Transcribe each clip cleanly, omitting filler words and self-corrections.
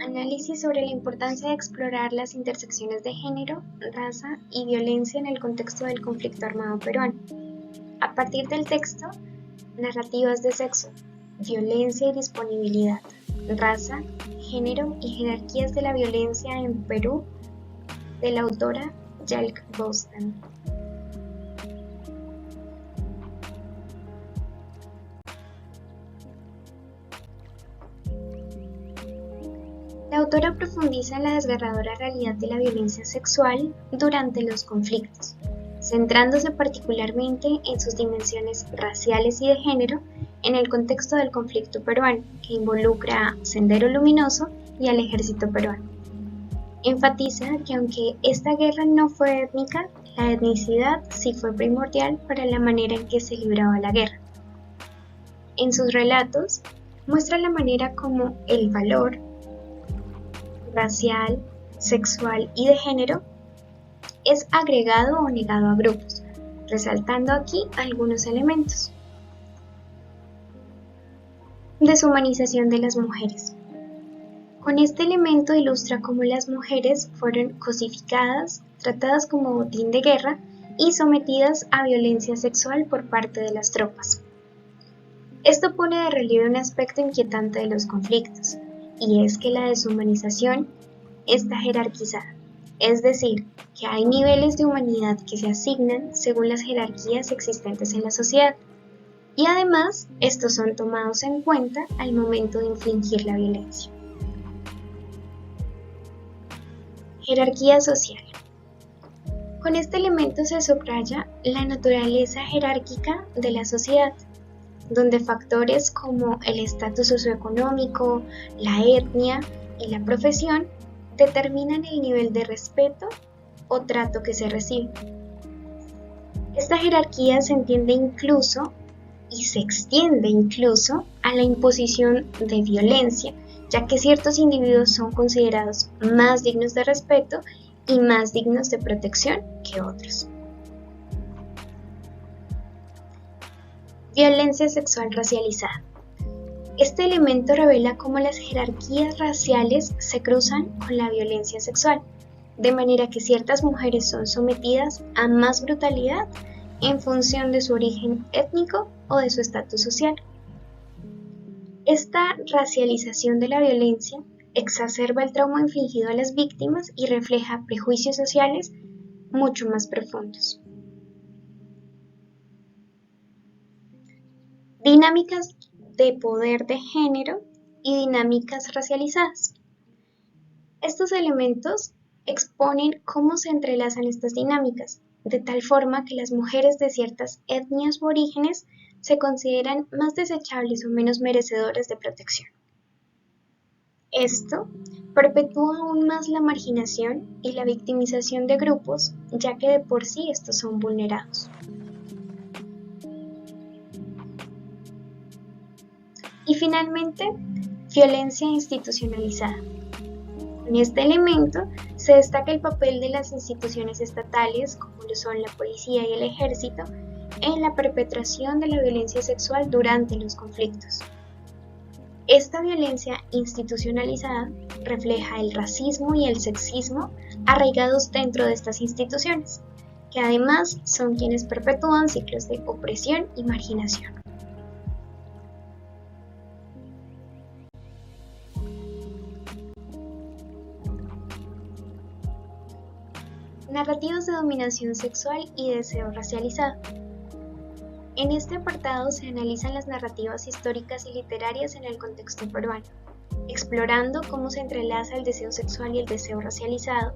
Análisis sobre la importancia de explorar las intersecciones de género, raza y violencia en el contexto del conflicto armado peruano. A partir del texto, Narrativas de sexo, violencia y disponibilidad, raza, género y jerarquías de la violencia en Perú, de la autora Jalk Boustan. La autora profundiza en la desgarradora realidad de la violencia sexual durante los conflictos, centrándose particularmente en sus dimensiones raciales y de género en el contexto del conflicto peruano, que involucra a Sendero Luminoso y al ejército peruano. Enfatiza que aunque esta guerra no fue étnica, la etnicidad sí fue primordial para la manera en que se libraba la guerra. En sus relatos, muestra la manera como el valor racial, sexual y de género es agregado o negado a grupos, resaltando aquí algunos elementos. Deshumanización de las mujeres. Con este elemento ilustra cómo las mujeres fueron cosificadas, tratadas como botín de guerra y sometidas a violencia sexual por parte de las tropas. Esto pone de relieve un aspecto inquietante de los conflictos, y es que la deshumanización está jerarquizada, es decir, que hay niveles de humanidad que se asignan según las jerarquías existentes en la sociedad, y además estos son tomados en cuenta al momento de infligir la violencia. Jerarquía social. Con este elemento se subraya la naturaleza jerárquica de la sociedad, donde factores como el estatus socioeconómico, la etnia y la profesión determinan el nivel de respeto o trato que se recibe. Esta jerarquía se entiende incluso y se extiende incluso a la imposición de violencia, ya que ciertos individuos son considerados más dignos de respeto y más dignos de protección que otros. Violencia sexual racializada. Este elemento revela cómo las jerarquías raciales se cruzan con la violencia sexual, de manera que ciertas mujeres son sometidas a más brutalidad en función de su origen étnico o de su estatus social. Esta racialización de la violencia exacerba el trauma infligido a las víctimas y refleja prejuicios sociales mucho más profundos. Dinámicas de poder de género y dinámicas racializadas. Estos elementos exponen cómo se entrelazan estas dinámicas, de tal forma que las mujeres de ciertas etnias u orígenes se consideran más desechables o menos merecedoras de protección. Esto perpetúa aún más la marginación y la victimización de grupos, ya que de por sí estos son vulnerados. Y finalmente, violencia institucionalizada. En este elemento se destaca el papel de las instituciones estatales, como lo son la policía y el ejército, en la perpetración de la violencia sexual durante los conflictos. Esta violencia institucionalizada refleja el racismo y el sexismo arraigados dentro de estas instituciones, que además son quienes perpetúan ciclos de opresión y marginación. Narrativas de dominación sexual y deseo racializado. En este apartado se analizan las narrativas históricas y literarias en el contexto peruano, explorando cómo se entrelaza el deseo sexual y el deseo racializado,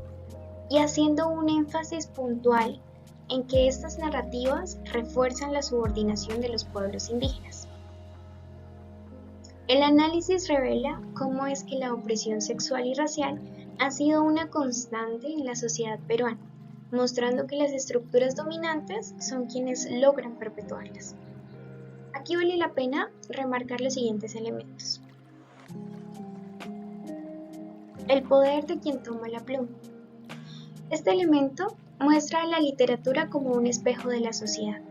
y haciendo un énfasis puntual en que estas narrativas refuerzan la subordinación de los pueblos indígenas. El análisis revela cómo es que la opresión sexual y racial ha sido una constante en la sociedad peruana, mostrando que las estructuras dominantes son quienes logran perpetuarlas. Aquí vale la pena remarcar los siguientes elementos. El poder de quien toma la pluma. Este elemento muestra a la literatura como un espejo de la sociedad.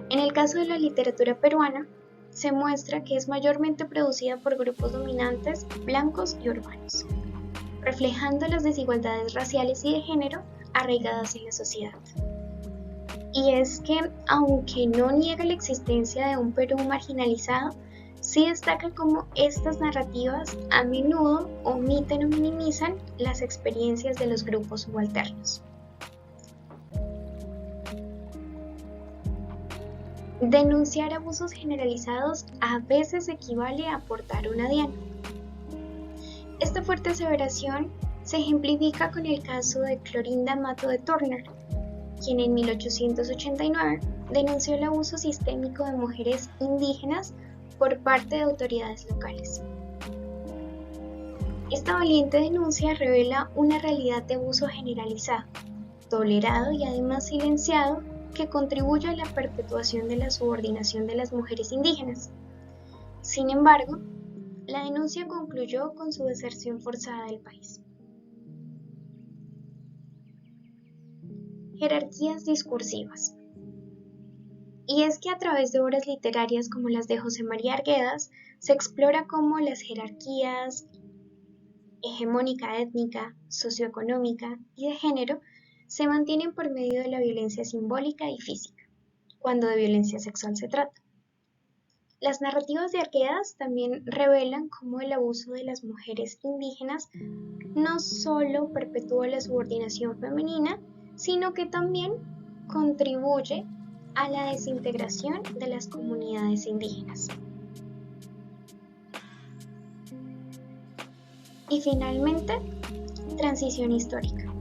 En el caso de la literatura peruana, se muestra que es mayormente producida por grupos dominantes blancos y urbanos, reflejando las desigualdades raciales y de género arraigadas en la sociedad. Y es que, aunque no niega la existencia de un Perú marginalizado, sí destaca cómo estas narrativas a menudo omiten o minimizan las experiencias de los grupos subalternos. Denunciar abusos generalizados a veces equivale a aportar una diana. Esta fuerte aseveración se ejemplifica con el caso de Clorinda Mato de Turner, quien en 1889 denunció el abuso sistémico de mujeres indígenas por parte de autoridades locales. Esta valiente denuncia revela una realidad de abuso generalizado, tolerado y además silenciado que contribuye a la perpetuación de la subordinación de las mujeres indígenas. Sin embargo, la denuncia concluyó con su deserción forzada del país. Jerarquías discursivas. Y es que a través de obras literarias como las de José María Arguedas se explora cómo las jerarquías hegemónica étnica, socioeconómica y de género se mantienen por medio de la violencia simbólica y física, cuando de violencia sexual se trata. Las narrativas de Arguedas también revelan cómo el abuso de las mujeres indígenas no solo perpetúa la subordinación femenina, sino que también contribuye a la desintegración de las comunidades indígenas. Y finalmente, transición histórica.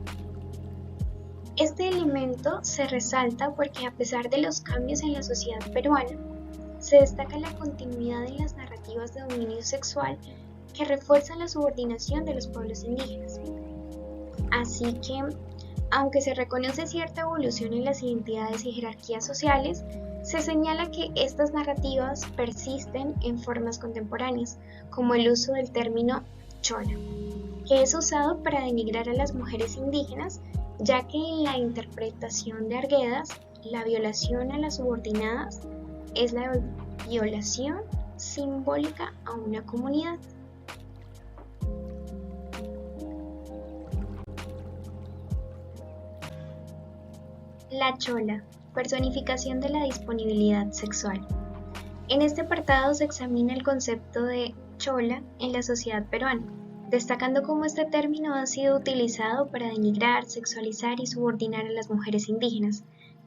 Este elemento se resalta porque a pesar de los cambios en la sociedad peruana, se destaca la continuidad en las narrativas de dominio sexual que refuerzan la subordinación de los pueblos indígenas. Así que, aunque se reconoce cierta evolución en las identidades y jerarquías sociales, se señala que estas narrativas persisten en formas contemporáneas, como el uso del término chola, que es usado para denigrar a las mujeres indígenas, ya que en la interpretación de Arguedas, la violación a las subordinadas es la violación simbólica a una comunidad. La chola, personificación de la disponibilidad sexual. En este apartado se examina el concepto de chola en la sociedad peruana, destacando cómo este término ha sido utilizado para denigrar, sexualizar y subordinar a las mujeres indígenas,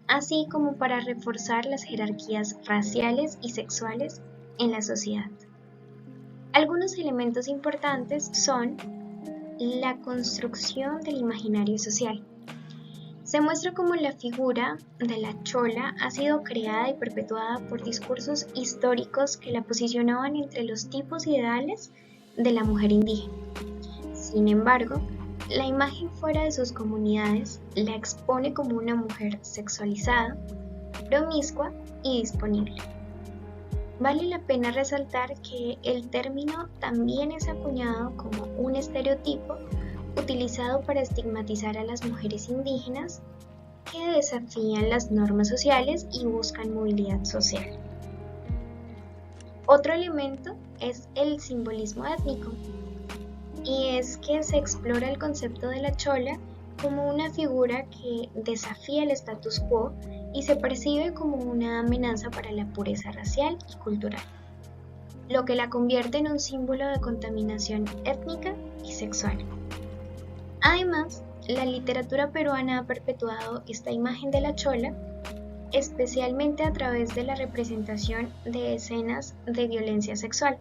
así como para reforzar las jerarquías raciales y sexuales en la sociedad. Algunos elementos importantes son la construcción del imaginario social. Se muestra cómo la figura de la chola ha sido creada y perpetuada por discursos históricos que la posicionaban entre los tipos ideales de la mujer indígena. Sin embargo, la imagen fuera de sus comunidades la expone como una mujer sexualizada, promiscua y disponible. Vale la pena resaltar que el término también es acuñado como un estereotipo utilizado para estigmatizar a las mujeres indígenas que desafían las normas sociales y buscan movilidad social. Otro elemento es el simbolismo étnico, y es que se explora el concepto de la chola como una figura que desafía el status quo y se percibe como una amenaza para la pureza racial y cultural, lo que la convierte en un símbolo de contaminación étnica y sexual. Además, la literatura peruana ha perpetuado esta imagen de la chola, especialmente a través de la representación de escenas de violencia sexual.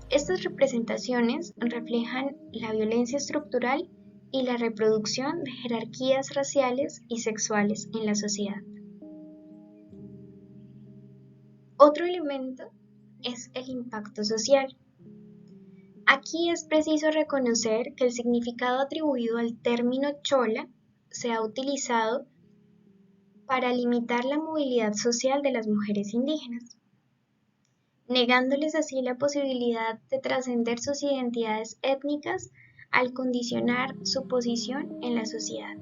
Estas representaciones reflejan la violencia estructural y la reproducción de jerarquías raciales y sexuales en la sociedad. Otro elemento es el impacto social. Aquí es preciso reconocer que el significado atribuido al término chola se ha utilizado para limitar la movilidad social de las mujeres indígenas, negándoles así la posibilidad de trascender sus identidades étnicas al condicionar su posición en la sociedad.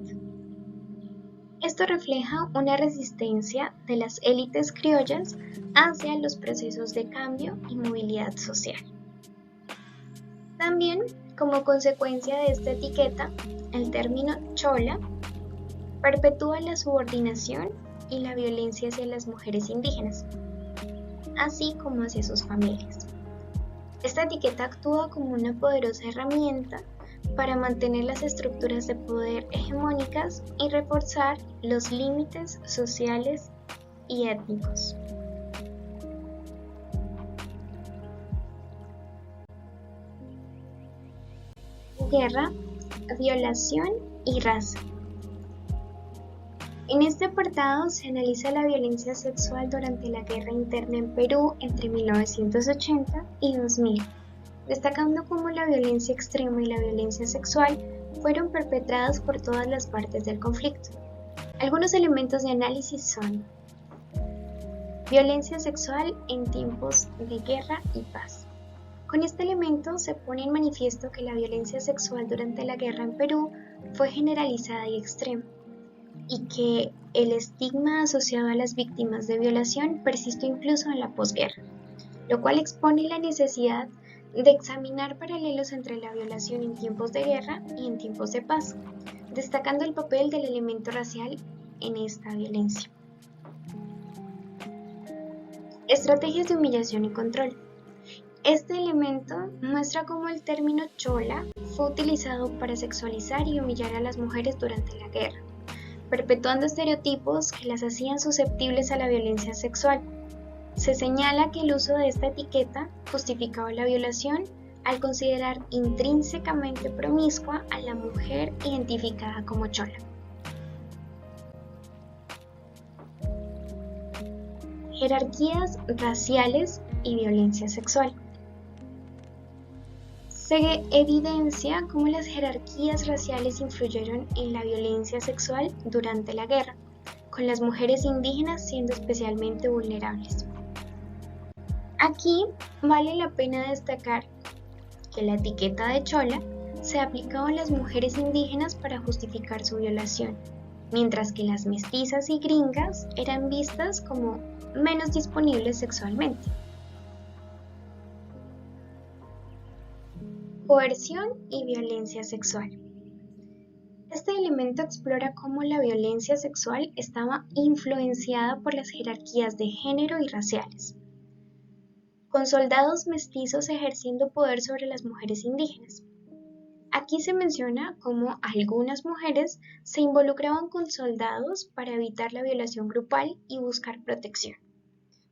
Esto refleja una resistencia de las élites criollas hacia los procesos de cambio y movilidad social. También, como consecuencia de esta etiqueta, el término chola perpetúa la subordinación y la violencia hacia las mujeres indígenas, así como hacia sus familias. Esta etiqueta actúa como una poderosa herramienta para mantener las estructuras de poder hegemónicas y reforzar los límites sociales y étnicos. Guerra, violación y raza. En este apartado se analiza la violencia sexual durante la guerra interna en Perú entre 1980 y 2000, destacando cómo la violencia extrema y la violencia sexual fueron perpetradas por todas las partes del conflicto. Algunos elementos de análisis son: violencia sexual en tiempos de guerra y paz. Con este elemento se pone en manifiesto que la violencia sexual durante la guerra en Perú fue generalizada y extrema, y que el estigma asociado a las víctimas de violación persistió incluso en la posguerra, lo cual expone la necesidad de examinar paralelos entre la violación en tiempos de guerra y en tiempos de paz, destacando el papel del elemento racial en esta violencia. Estrategias de humillación y control. Este elemento muestra cómo el término chola fue utilizado para sexualizar y humillar a las mujeres durante la guerra, perpetuando estereotipos que las hacían susceptibles a la violencia sexual. Se señala que el uso de esta etiqueta justificaba la violación al considerar intrínsecamente promiscua a la mujer identificada como chola. Jerarquías raciales y violencia sexual. Se evidencia cómo las jerarquías raciales influyeron en la violencia sexual durante la guerra, con las mujeres indígenas siendo especialmente vulnerables. Aquí vale la pena destacar que la etiqueta de chola se aplicaba a las mujeres indígenas para justificar su violación, mientras que las mestizas y gringas eran vistas como menos disponibles sexualmente. Coerción y violencia sexual. Este elemento explora cómo la violencia sexual estaba influenciada por las jerarquías de género y raciales, con soldados mestizos ejerciendo poder sobre las mujeres indígenas. Aquí se menciona cómo algunas mujeres se involucraban con soldados para evitar la violación grupal y buscar protección,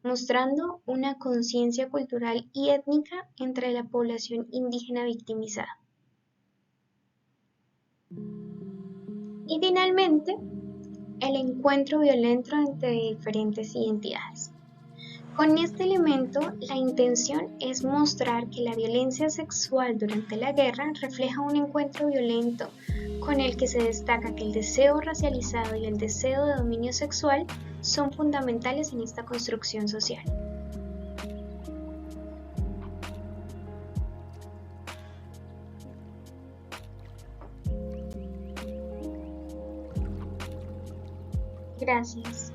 mostrando una conciencia cultural y étnica entre la población indígena victimizada. Y finalmente, el encuentro violento entre diferentes identidades. Con este elemento, la intención es mostrar que la violencia sexual durante la guerra refleja un encuentro violento con el que se destaca que el deseo racializado y el deseo de dominio sexual son fundamentales en esta construcción social. Gracias.